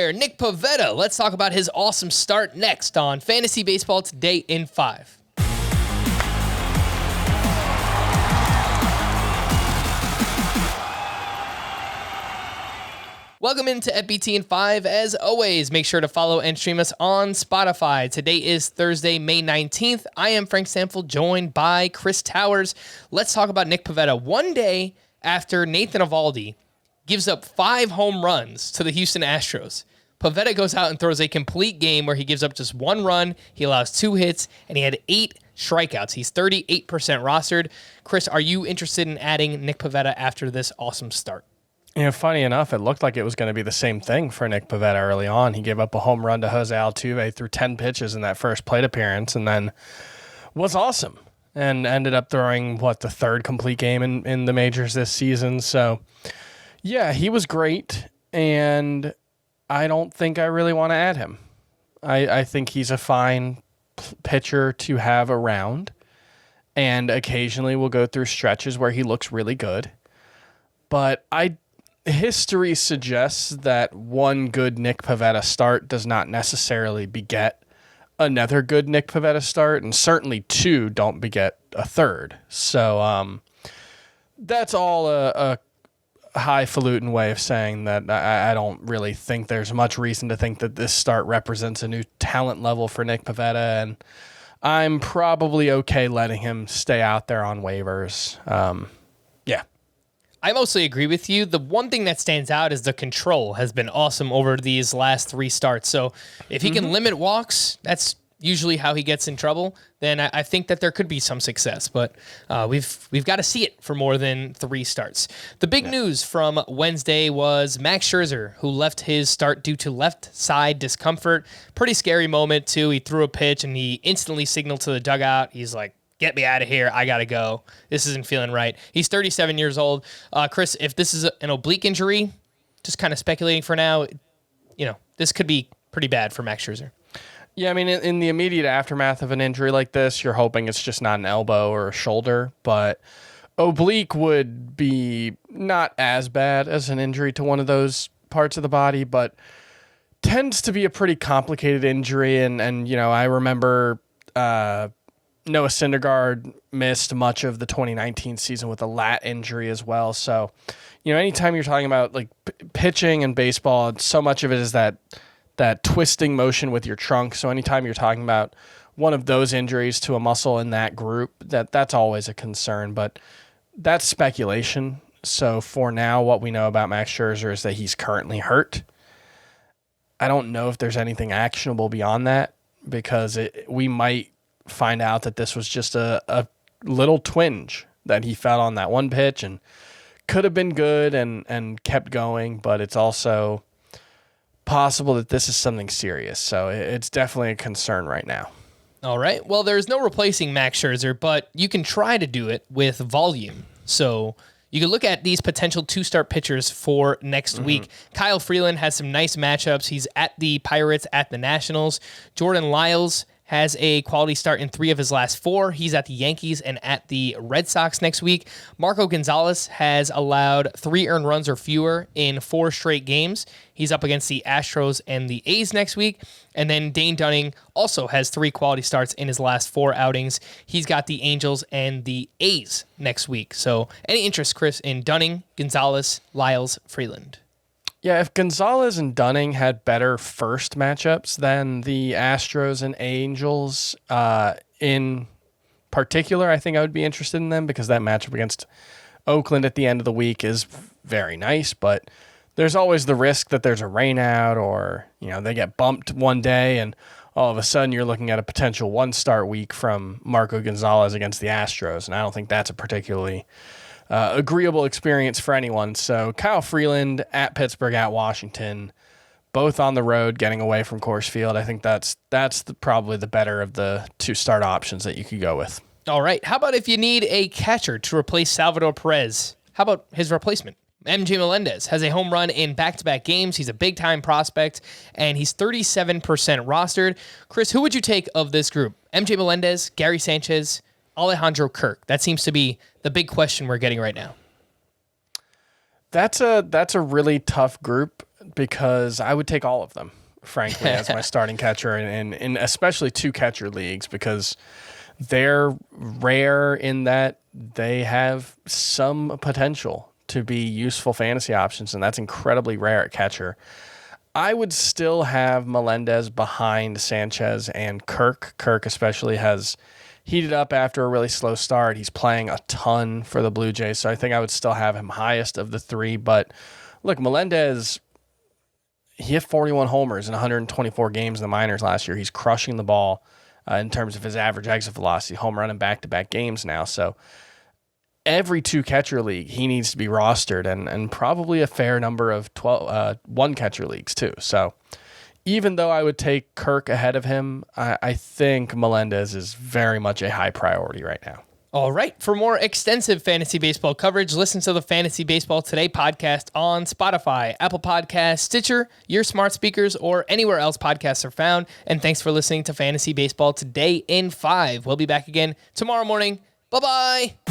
there, Nick Pivetta. Let's talk about his awesome start next on Fantasy Baseball Today in 5. Welcome into FBT in 5. As always, make sure to follow and stream us on Spotify. Today is Thursday, May 19th. I am Frank Sample, joined by Chris Towers. Let's talk about Nick Pivetta. One day after Nathan Eovaldi gives up 5 home runs to the Houston Astros, Pivetta goes out and throws a complete game where he gives up just 1 run, he allows 2 hits, and he had 8 strikeouts. He's 38% rostered. Chris, are you interested in adding Nick Pivetta after this awesome start? You know, funny enough, it looked like it was going to be the same thing for Nick Pivetta early on. He gave up a home run to Jose Altuve through 10 pitches in that first plate appearance and then was awesome and ended up throwing, the 3rd complete game in the majors this season. So, yeah, he was great, and I don't think I really want to add him. I think he's a fine pitcher to have around, and occasionally we'll go through stretches where he looks really good. But history suggests that one good Nick Pivetta start does not necessarily beget another good Nick Pivetta start, and certainly 2 don't beget a 3rd. So that's all a highfalutin way of saying that I don't really think there's much reason to think that this start represents a new talent level for Nick Pivetta, and I'm probably okay letting him stay out there on waivers. Yeah. I mostly agree with you. The one thing that stands out is the control has been awesome over these last 3 starts. So if he can limit walks, that's usually how he gets in trouble, then I think that there could be some success. But we've got to see it for more than 3 starts. The big news from Wednesday was Max Scherzer, who left his start due to left side discomfort. Pretty scary moment, too. He threw a pitch, and he instantly signaled to the dugout. He's like, "Get me out of here. I got to go. This isn't feeling right." He's 37 years old. Chris, if this is an oblique injury, just kind of speculating for now, this could be pretty bad for Max Scherzer. Yeah, I mean, in the immediate aftermath of an injury like this, you're hoping it's just not an elbow or a shoulder, but oblique would be not as bad as an injury to one of those parts of the body, but tends to be a pretty complicated injury, and I remember Noah Syndergaard missed much of the 2019 season with a lat injury as well. So, anytime you're talking about pitching and baseball, so much of it is that twisting motion with your trunk. So anytime you're talking about one of those injuries to a muscle in that group, that's always a concern. But that's speculation. So for now, what we know about Max Scherzer is that he's currently hurt. I don't know if there's anything actionable beyond that, because we might find out that this was just a little twinge that he felt on that one pitch and could have been good and kept going, but it's also possible that this is something serious. So it's definitely a concern right now. All right. Well, there's no replacing Max Scherzer, but you can try to do it with volume. So you can look at these potential 2-start pitchers for next week. Kyle Freeland has some nice matchups. He's at the Pirates, at the Nationals. Jordan Lyles has a quality start in 3 of his last 4. He's at the Yankees and at the Red Sox next week. Marco Gonzalez has allowed 3 earned runs or fewer in 4 straight games. He's up against the Astros and the A's next week. And then Dane Dunning also has 3 quality starts in his last 4 outings. He's got the Angels and the A's next week. So any interest, Chris, in Dunning, Gonzalez, Lyles, Freeland? Yeah, if Gonzalez and Dunning had better first matchups than the Astros and Angels in particular, I think I would be interested in them, because that matchup against Oakland at the end of the week is very nice, but there's always the risk that there's a rainout or, they get bumped one day and all of a sudden you're looking at a potential 1-start week from Marco Gonzalez against the Astros, and I don't think that's a particularly agreeable experience for anyone. So Kyle Freeland at Pittsburgh, at Washington, both on the road, getting away from Coors Field. I think that's probably the better of the 2-start options that you could go with. All right. How about if you need a catcher to replace Salvador Perez? How about his replacement? MJ Melendez has a home run in back-to-back games. He's a big-time prospect, and he's 37% rostered. Chris, who would you take of this group? MJ Melendez, Gary Sanchez, Alejandro, Kirk? That seems to be the big question we're getting right now. That's a really tough group because I would take all of them, frankly, as my starting catcher, and especially 2 catcher leagues, because they're rare in that they have some potential to be useful fantasy options, and that's incredibly rare at catcher. I would still have Melendez behind Sanchez and Kirk. Kirk especially has heated up after a really slow start. He's playing a ton for the Blue Jays, so I think I would still have him highest of the 3. But look, Melendez, he hit 41 homers in 124 games in the minors last year. He's crushing the ball in terms of his average exit velocity, home run in back-to-back games now. So every 2 catcher league, he needs to be rostered, and probably a fair number of 1 catcher leagues too. So even though I would take Kirk ahead of him, I think Melendez is very much a high priority right now. All right. For more extensive fantasy baseball coverage, listen to the Fantasy Baseball Today podcast on Spotify, Apple Podcasts, Stitcher, your smart speakers, or anywhere else podcasts are found. And thanks for listening to Fantasy Baseball Today in 5. We'll be back again tomorrow morning. Bye-bye.